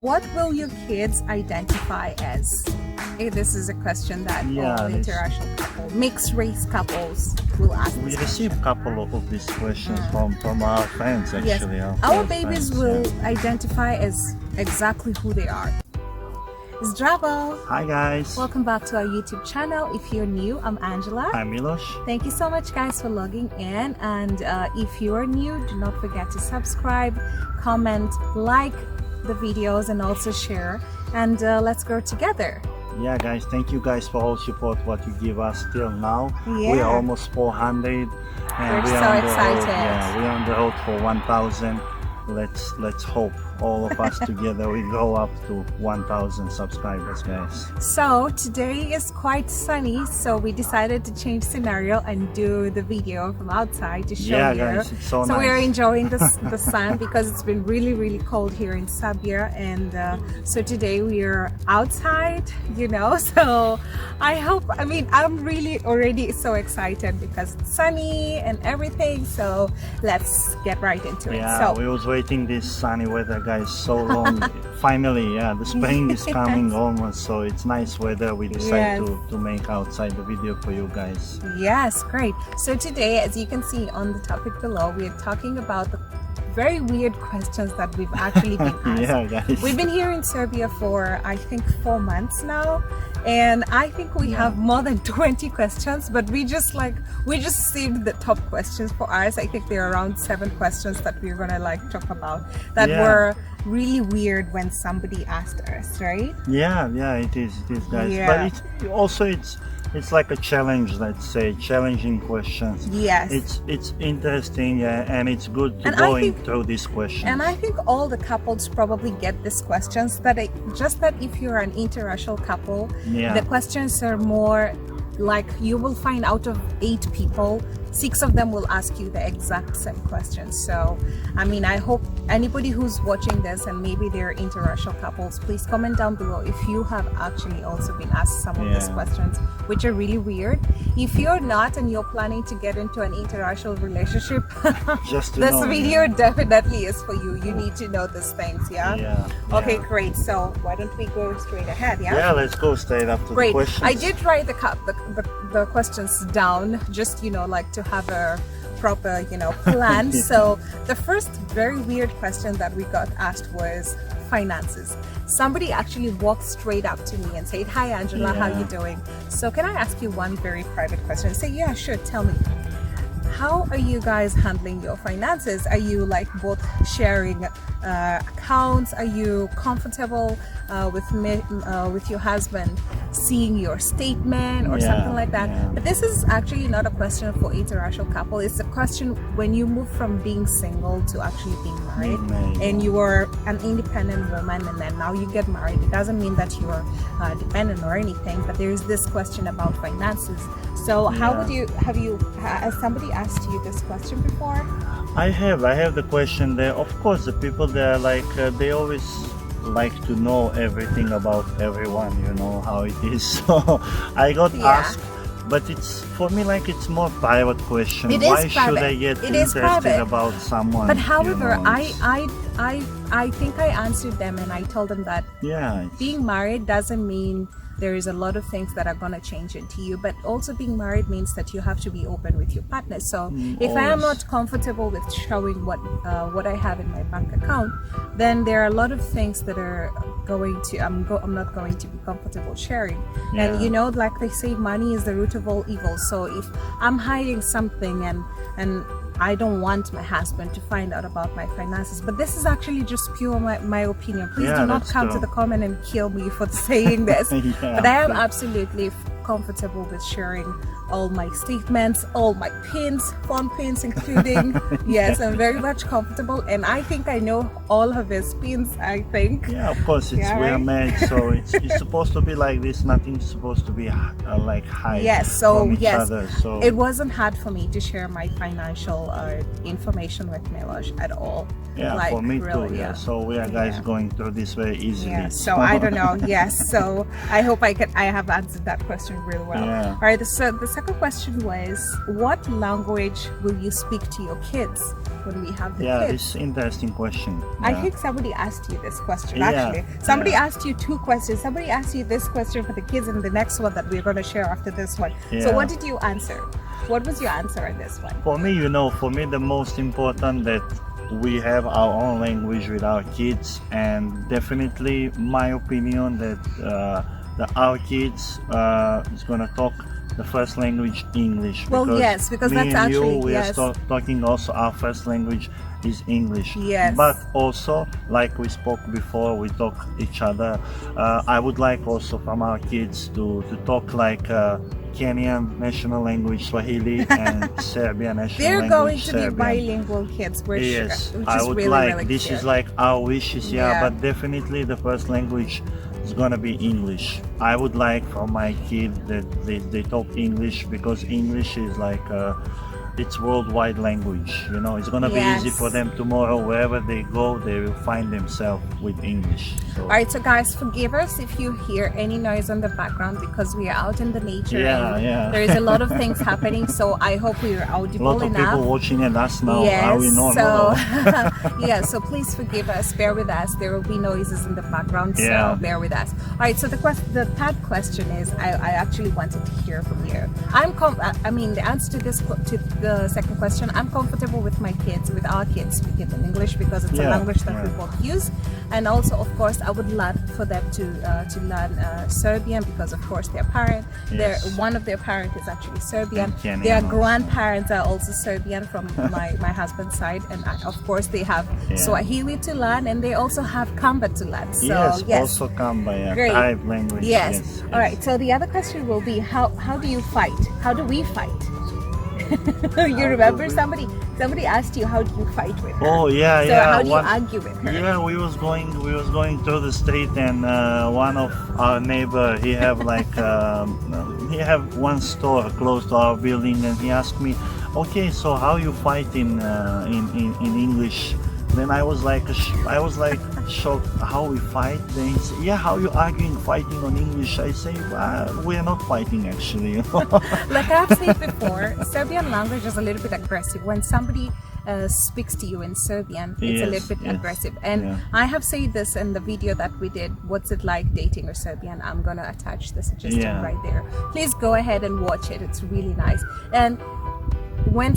what will your kids identify as? This is a question that all interracial couples, mixed race couples will ask. We receive a couple of these questions from our friends actually. Yes. Our babies will identify as exactly who they are. Zdravo! Hi guys! Welcome back to our YouTube channel. If you're new, I'm Angela. I'm Miloš. Thank you so much guys for logging in, and if you are new, do not forget to subscribe, comment, like the videos, and also share, and let's grow together. Yeah guys, thank you guys for all support what you give us till now. Yeah. We are almost 400 and we're so excited. We're on the road for 1000. Let's hope all of us together we go up to 1000 subscribers, guys. So today is quite sunny, so we decided to change scenario and do the video from outside to show you. Guys, it's so nice. We're enjoying the sun because it's been really cold here in Serbia, and so today we are outside, you know. So I'm really already so excited because it's sunny and everything, so let's get right into it. So we was waiting this sunny weather, guys, so long. Finally, the spring is coming almost, so it's nice weather. We decided to make outside the video for you guys. Yes, great. So today, as you can see on the topic below, we are talking about the very weird questions that we've actually been asked. Guys. We've been here in Serbia for I think 4 months now, and I think we have more than 20 questions, but we just saved the top questions for us. I think there are around 7 questions that we're gonna talk about that were really weird when somebody asked us, right? Yeah, it is guys. But it's like a challenge, let's say, challenging questions. Yes. It's interesting, and it's good to going through these questions. And I think all the couples probably get these questions, that if you're an interracial couple, the questions are more like, you will find out of 8 people, 6 of them will ask you the exact same questions. So I hope anybody who's watching this and maybe they're interracial couples, please comment down below if you have actually also been asked some of these questions, which are really weird. If you're not and you're planning to get into an interracial relationship, this video definitely is for you. You need to know these things. Okay, great. So why don't we go straight ahead? Yeah, let's go straight up to the questions. I did write the questions down, just to have a proper plan. So the first very weird question that we got asked was finances. Somebody actually walked straight up to me and said, "Hi Angela, how you doing? So can I ask you one very private question?" I say, "Yeah, sure, tell me. How are you guys handling your finances? Are you both sharing accounts? Are you comfortable with your husband seeing your statement or something like that?" But this is actually not a question for interracial couple. It's a question when you move from being single to actually being married, and you are an independent woman, and then now you get married. It doesn't mean that you are dependent or anything, but there is this question about finances. So how would you has somebody asked you this question before? I have the question there. Of course, the people there they always like to know everything about everyone, you know how it is. So I got asked, but it's for me it's more private question. Why should I get interested about someone? But however, I think I answered them, and I told them that being married doesn't mean there is a lot of things that are going to change into you, but also being married means that you have to be open with your partner. So if I am not comfortable with showing what I have in my bank account, then there are a lot of things that are I'm not going to be comfortable sharing. And like they say, money is the root of all evil. So if I'm hiding something and I don't want my husband to find out about my finances, but this is actually just pure my opinion. Please do not come to the comment and kill me for saying this. But I am absolutely comfortable with sharing all my statements, all my pins, phone pins including. Yes, I'm very much comfortable, and I think I know all of his pins, I think. Yeah, of course, we are married, so it's supposed to be like this. Nothing's supposed to be hide from each other. So it wasn't hard for me to share my financial information with Miloš at all. Yeah, for me really, too. So we are guys going through this very easily. Yeah, so I don't know. Yes, so I hope I have answered that question doing really well. Yeah. All right, so the second question was, what language will you speak to your kids when we have the kids? This is interesting question. I think somebody asked you this question, Yeah, actually. Somebody yeah. asked you two questions. Somebody asked you this question for the kids and the next one that we're going to share after this one. So Yeah. what did you answer? What was your answer on this one? For me, the most important that we have our own language with our kids, and definitely my opinion that our kids is gonna talk the first language English. Well, yes, because me that's and actually, we yes. are talking also our first language is English. Yes. But also, like we spoke before, we talk each other. I would like also from our kids to talk like Kenyan national language Swahili and Serbian national They're language going to Serbian. be bilingual kids, we're Yes, sure. Which I is would really, like. really This cute. is like our wishes, Yeah. but definitely the first language is gonna be English. I would like from my kid that they talk English, because English is like it's worldwide language. It's gonna be easy Yes. for them tomorrow. Wherever they go, they will find themselves with English. So, All right, so guys, forgive us if you hear any noise on the background, because we are out in the nature Yeah, and yeah. there is a lot of things happening. So I hope we are a audible lot of enough. people watching at us now. Yes, Are we not? so yeah, so please forgive us, bear with us. There will be noises in the background, so Yeah. bear with us. All right, so the third question is, I actually wanted to hear from you. The answer to the second question, I'm comfortable with our kids speaking in English, because it's a Yeah, language that yeah. we both use, and also, of course, I would love for them to learn Serbian, because of course Yes. one of their parents is actually Serbian. And Kenyan Their also. grandparents are also Serbian from my husband's side, and of course they have Yeah. Swahili to learn, and they also have Kamba to learn. So yes, also Kamba, Great. Tribe language. Yes. All right. So the other question will be, how do you fight? How do we fight? You remember we- somebody asked you, how do you fight with her? Oh yeah, So yeah. how do you argue with her? Yeah, we was going through the street, and one of our neighbor, he have one store close to our building, and he asked me, okay, so how you fight in English? Then I was like shocked, how we fight? Then he said, yeah, how you arguing, fighting on English? I say, we are not fighting actually. Like I've said before, Serbian language is a little bit aggressive. When somebody speaks to you in Serbian, it's a Yes, little bit yes, aggressive. And yeah. I have said this in the video that we did, what's it like dating a Serbian? I'm gonna attach the suggestion Yeah. right there. Please go ahead and watch it. It's really nice. And when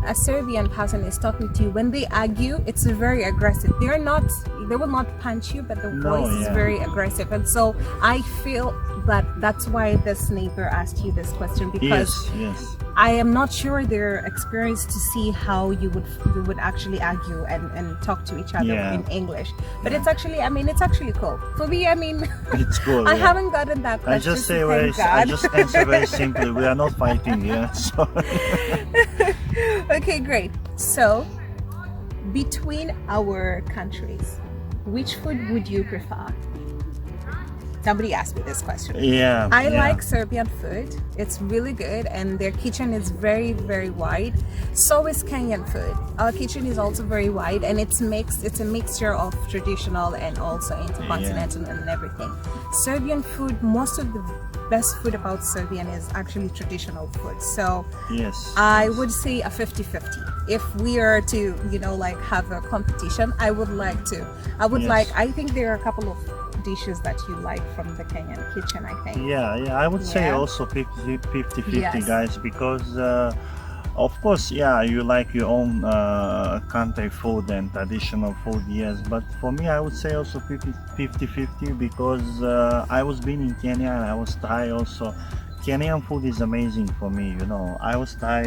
a Serbian person is talking to you, when they argue, it's very aggressive. They will not punch you, but the No, voice is yeah. very aggressive. And so I feel that's why this neighbor asked you this question, because yes. I am not sure they're experienced to see how you would actually argue and talk to each other Yeah. in English. But Yeah. it's actually cool. For me, It's cool. I yeah. haven't gotten that I question. just say thank I God. just answer very simply. We are not fighting. Yeah. So Okay, great. So, between our countries, which food would you prefer? Somebody asked me this question. yeah. I yeah. like Serbian food. It's really good, and their kitchen is very, very wide. So is Kenyan food. Our kitchen is also very wide, and it's mixed. It's a mixture of traditional and also intercontinental and everything. Serbian food, most of the best food about Serbian is actually traditional food. So Yes. I would say a 50-50. If we are to, have a competition, I would like to. Yes. I think there are a couple of dishes that you like from the Kenyan kitchen, I think. Yeah, I would say Yeah. also 50-50, Yes. guys, because of course, yeah, you like your own country food and traditional food, yes, but for me, I would say also 50-50, because I was been in Kenya, and I was Thai also. Kenyan food is amazing for me, I was Thai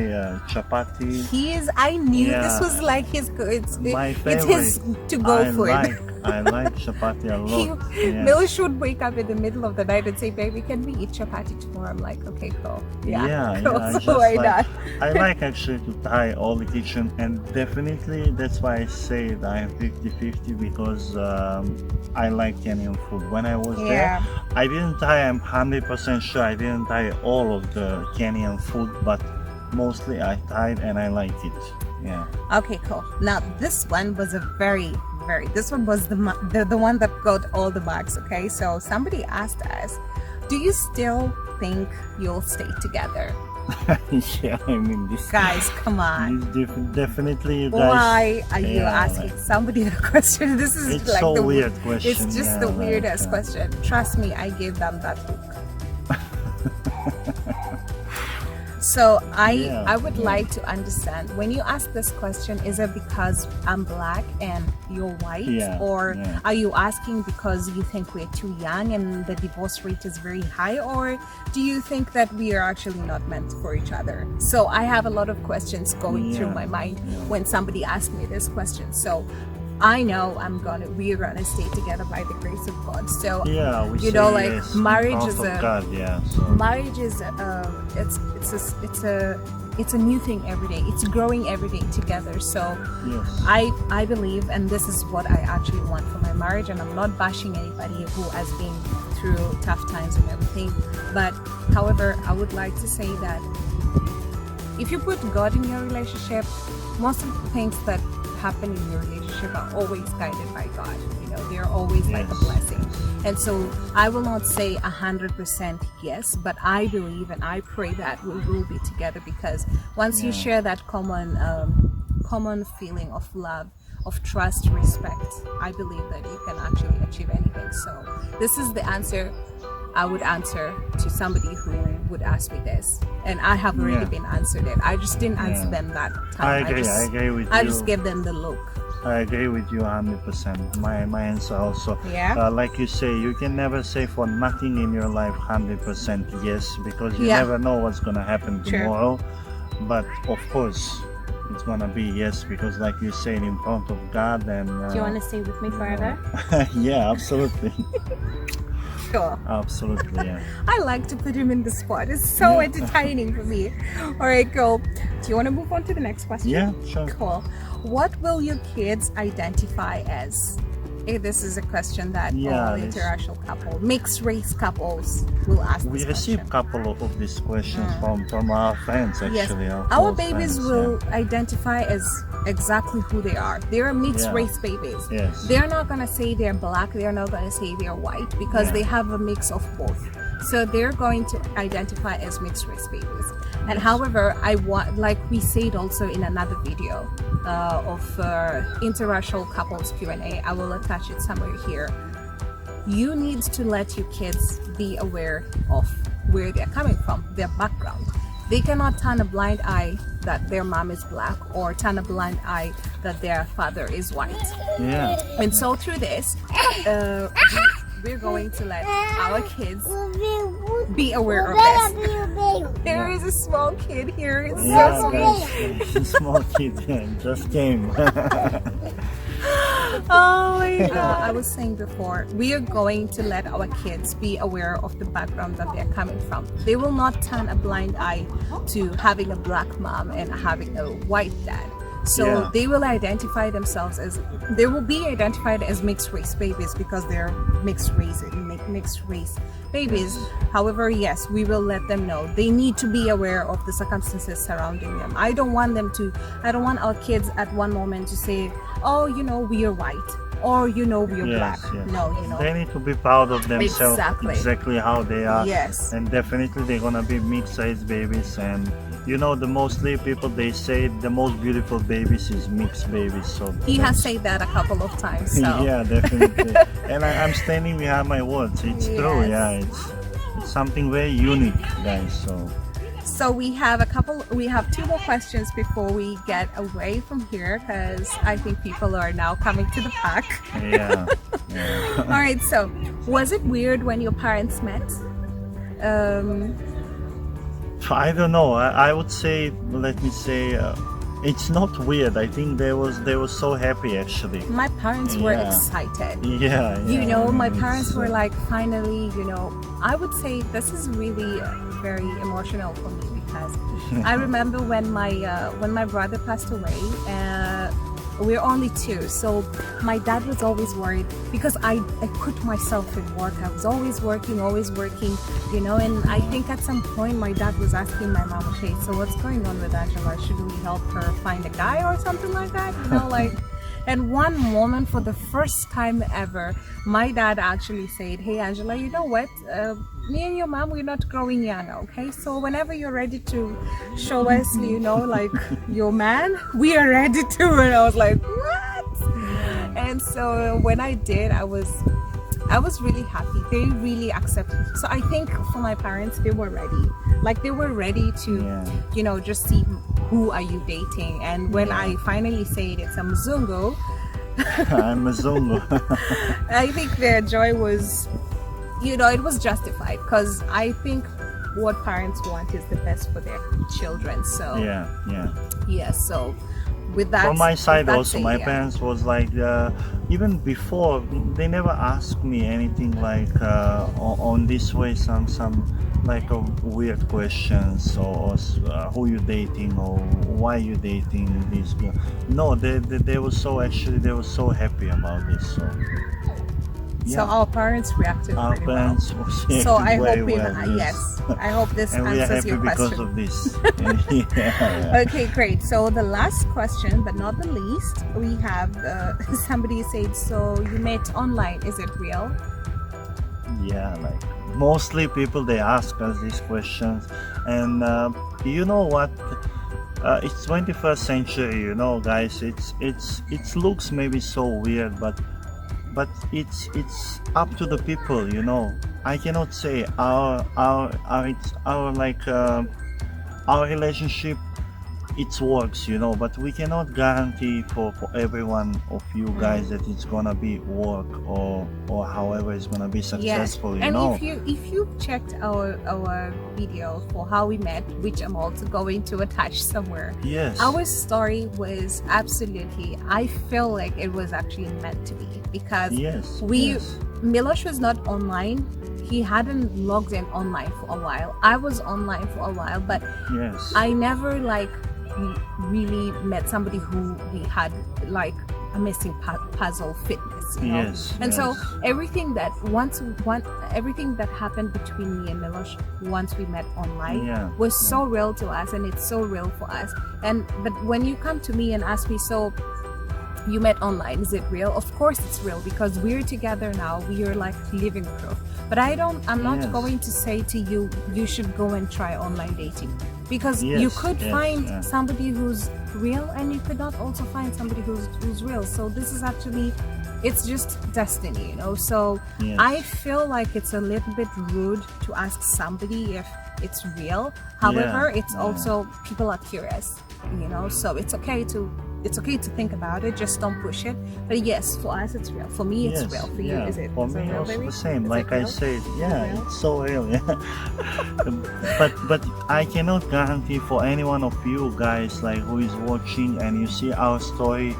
chapati. I knew Yeah. this was like My it's his favorite. to-go food. I like chapati a lot. Yeah. Milish would wake up in the middle of the night and say, baby, can we eat chapati tomorrow? I'm like, okay, cool. Yeah, cool. I So just why like, not? I like actually to try all the kitchen, and definitely that's why I say that I am 50-50, because I like Kenyan food. When I was there, I didn't try, I'm 100% sure I didn't try all of the Kenyan food, but mostly I tried and I liked it. Yeah. Okay, cool. Now this one was this one was the one that got all the marks. Okay, so somebody asked us, Do you still think you'll stay together? Yeah, I mean this. Guys, come on. Definitely, you guys. Why are you yeah, asking like, somebody the question? This is it's like so the weird question. It's just yeah, the like, weirdest question. Trust me, I gave them that look. So I would like to understand, when you ask this question, is it because I'm black and you're white, or are you asking because you think we're too young and the divorce rate is very high, or do you think that we are actually not meant for each other? So I have a lot of questions going through my mind when somebody asks me this question. So I know we're gonna stay together by the grace of God. So you know, like yes, marriage is a God, marriage is it's a new thing every day. It's growing every day together. So I believe, and this is what I actually want for my marriage, and I'm not bashing anybody who has been through tough times and everything, but however, I would like to say that if you put God in your relationship, most of the things that happen in your relationship are always guided by God. You know, they're always like a blessing. And so I will not say 100% yes, but I believe and I pray that we will be together, because once you share that common feeling of love, of trust, respect, I believe that you can actually achieve anything. So this is the answer I would answer to somebody who would ask me this, and I have already been answered it. I just didn't answer them that time. I agree with you. I just gave them the look. I agree with you 100%. My answer also. Like you say, you can never say for nothing in your life 100% yes, because you never know what's gonna happen tomorrow. But of course, it's gonna be yes, because like you said, in front of God. And do you want to stay with me forever? Yeah, absolutely. Sure. Absolutely, yeah. I like to put him in the spot. It's so entertaining for me. All right, cool. Do you want to move on to the next question? Yeah, sure. Cool. What will your kids identify as? This is a question that all interracial couples, mixed race couples will ask. We receive a couple of these questions from our friends, actually. Yes. Our babies will identify as exactly who they are. They're mixed race babies. Yes. They're not going to say they're black. They're not going to say they're white, because they have a mix of both. So they're going to identify as mixed race babies. And however, I want, like we said also in another video of interracial couples Q&A, I will attach it somewhere here. You need to let your kids be aware of where they're coming from, their background. They cannot turn a blind eye that their mom is black, or turn a blind eye that their father is white. And so through this, we're going to let our kids be aware of this. There is a small kid here. It's so sweet. A small kid just came. Oh my God. I was saying before, we are going to let our kids be aware of the background that they're coming from. They will not turn a blind eye to having a black mom and having a white dad. So they will identify themselves as, they will be identified as mixed race babies, because they're mixed race babies. However, yes, we will let them know they need to be aware of the circumstances surrounding them. I don't want our kids at one moment to say, oh, you know, we are white, or you know, we are black. No, you know, they need to be proud of themselves, exactly how they are. And definitely they're gonna be mixed race babies. And you know, the mostly people, they say the most beautiful babies is mixed babies. So he has said that a couple of times. So. Yeah, definitely. And I'm standing behind my words. It's true. Yeah, it's something very unique, guys. So we have two more questions before we get away from here, because I think people are now coming to the park. All right. So, was it weird when your parents met? I don't know. I would say, let me say, it's not weird. I think they were so happy, actually. My parents were excited. You know, my parents were like, finally, you know, I would say this is really very emotional for me, because I remember when my brother passed away, we're only two, so my dad was always worried, because I put myself in work. I was always working, you know, and I think at some point my dad was asking my mom, okay, so what's going on with Angela? Should we help her find a guy or something like that? You know, like, And one moment, for the first time ever, my dad actually said, "Hey Angela, you know what? Me and your mom, we're not growing young, okay? So whenever you're ready to show us, you know, like your man, we are ready to." And I was like, "What?" And so when I did, I was really happy. They really accepted. So I think for my parents, they were ready. Like they were ready to, you know, just see who are you dating. And when I finally said it's a Mzungu, I'm a Mzungu. I think their joy was, you know, it was justified, because I think what parents want is the best for their children. So yeah. So with that, from my side also, it, my parents was like, even before, they never asked me anything like on this way, some like weird questions, or who you dating, or why you dating this girl. No, they were so, actually they were so happy about this. So our parents reacted our pretty parents well. reacted So I very hope we, well, yes, I hope this and we are answers happy your because question. of this. Okay, great. So the last question, but not the least, we have somebody said, so you met online, is it real? Yeah, like mostly people, they ask us these questions, and you know what, it's 21st century, you know, guys. It looks maybe so weird, but it's up to the people, you know. I cannot say our like our relationship, it works, you know, but we cannot guarantee for every one of you guys that it's gonna be work, or however it's gonna be successful. Yes. You and know, if you checked our video for how we met, which I'm also going to attach somewhere, yes, our story was absolutely, I feel like it was actually meant to be, because Milosh was not online. He hadn't logged in online for a while. I was online for a while, but I never like really met somebody who we had like a missing puzzle fitness, you know? And so everything that everything that happened between me and Milosh once we met online was so real to us, and it's so real for us. But when you come to me and ask me, so you met online, is it real? Of course it's real, because we're together now. We are like living proof. But I'm not going to say to you, you should go and try online dating, because you could find somebody who's real, and you could not also find somebody who's real. So this is actually, it's just destiny, you know. So I feel like it's a little bit rude to ask somebody if it's real. However, it's also, people are curious, you know, so it's okay to think about it, just don't push it. But yes, for us it's real. For me it's real. For you, is it? For me also the same. Like I said, it's so real. But I cannot guarantee for any one of you guys, like who is watching and you see our story.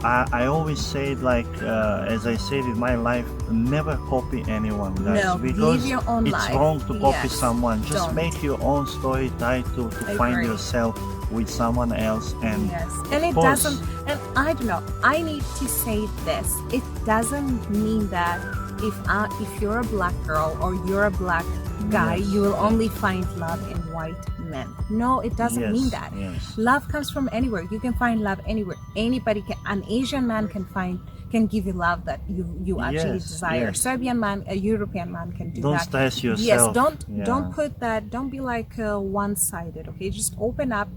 I always say, like as I said in my life, never copy anyone, guys. No, because live your own it's life. wrong to copy someone. Just make your own story. Try to find yourself with someone else, and and it doesn't, and I don't know, I need to say this, it doesn't mean that if you're a black girl or you're a black guy, you will only find love in white men. No, it doesn't mean that. Love comes from anywhere. You can find love anywhere. Anybody can. An Asian man can give you love that you actually desire. Serbian man, a European man can do that. Don't stress yourself. Don't put that. Don't be like one-sided. Okay, just open up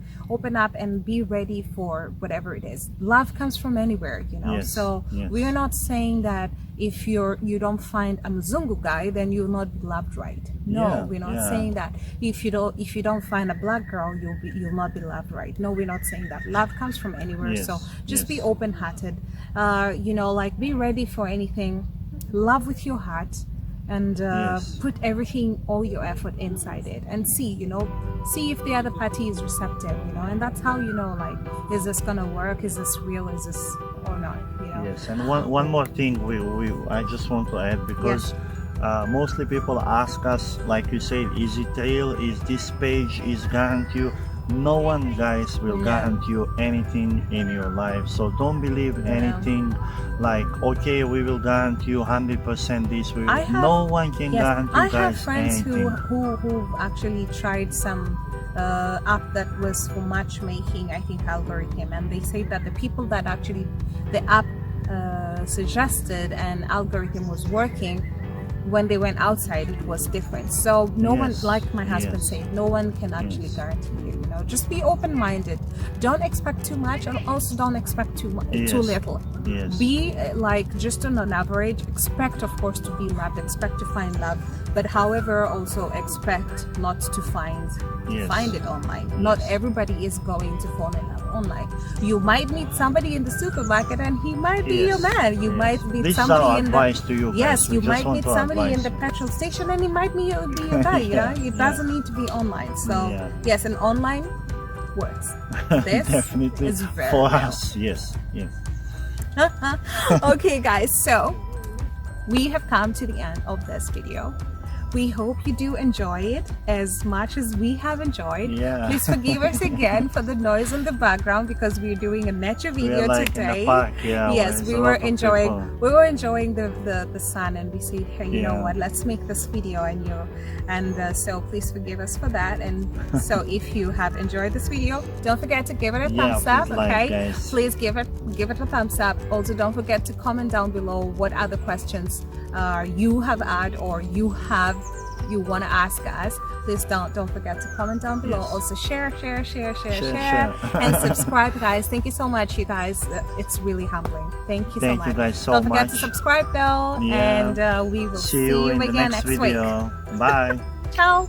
and be ready for whatever it is. Love comes from anywhere, you know. So we are not saying that if you don't find a Mzungu guy, then you'll not be loved right. No, we're not saying that. If you don't find a black girl, you'll not be loved right. No, we're not saying that. Love comes from anywhere. So just be open-hearted. You know, like be ready for anything. Love with your heart, and put everything, all your effort inside it, and see if the other party is receptive, you know. And that's how you know, like, is this gonna work? Is this real? Is this or not? You know. Yes, and one more thing I just want to add, because mostly people ask us, like you said, is it real? Is this page is guarantee? No one, guys, will guarantee you anything in your life. So don't believe anything like, okay, we will guarantee you 100% this. No one can guarantee you guys I have friends anything. who actually tried some app that was for matchmaking, I think algorithm, and they say that the people that actually the app suggested and algorithm was working, when they went outside it was different. So no one, like my husband said, no one can actually guarantee you, you know, just be open-minded, don't expect too much and also don't expect too little. Be like just on an average, expect of course to be loved, expect to find love, but however also expect not to find it online. Not everybody is going to fall in love online. You might meet somebody in the supermarket and he might be your man. You might meet somebody in the you might meet somebody in the petrol station and he might be your guy. You know, it doesn't need to be online. So yes, and online works. This definitely is very for us. Yes. Okay guys, so we have come to the end of this video. We hope you do enjoy it as much as we have enjoyed. Please forgive us again for the noise in the background because we're doing a nature video today. In the park, yes, we were enjoying the sun, and we said, hey, you know what, let's make this video, and so please forgive us for that. And so if you have enjoyed this video, don't forget to give it a thumbs up. Okay, please give it a thumbs up. Also, don't forget to comment down below what other questions you have had or you want to ask us. Please don't forget to comment down below. Also share and subscribe, guys. Thank you so much, you guys. It's really humbling. Thank you so much. You guys so don't much. Forget to subscribe though, and we will see you in again the next week. video. Bye. Ciao.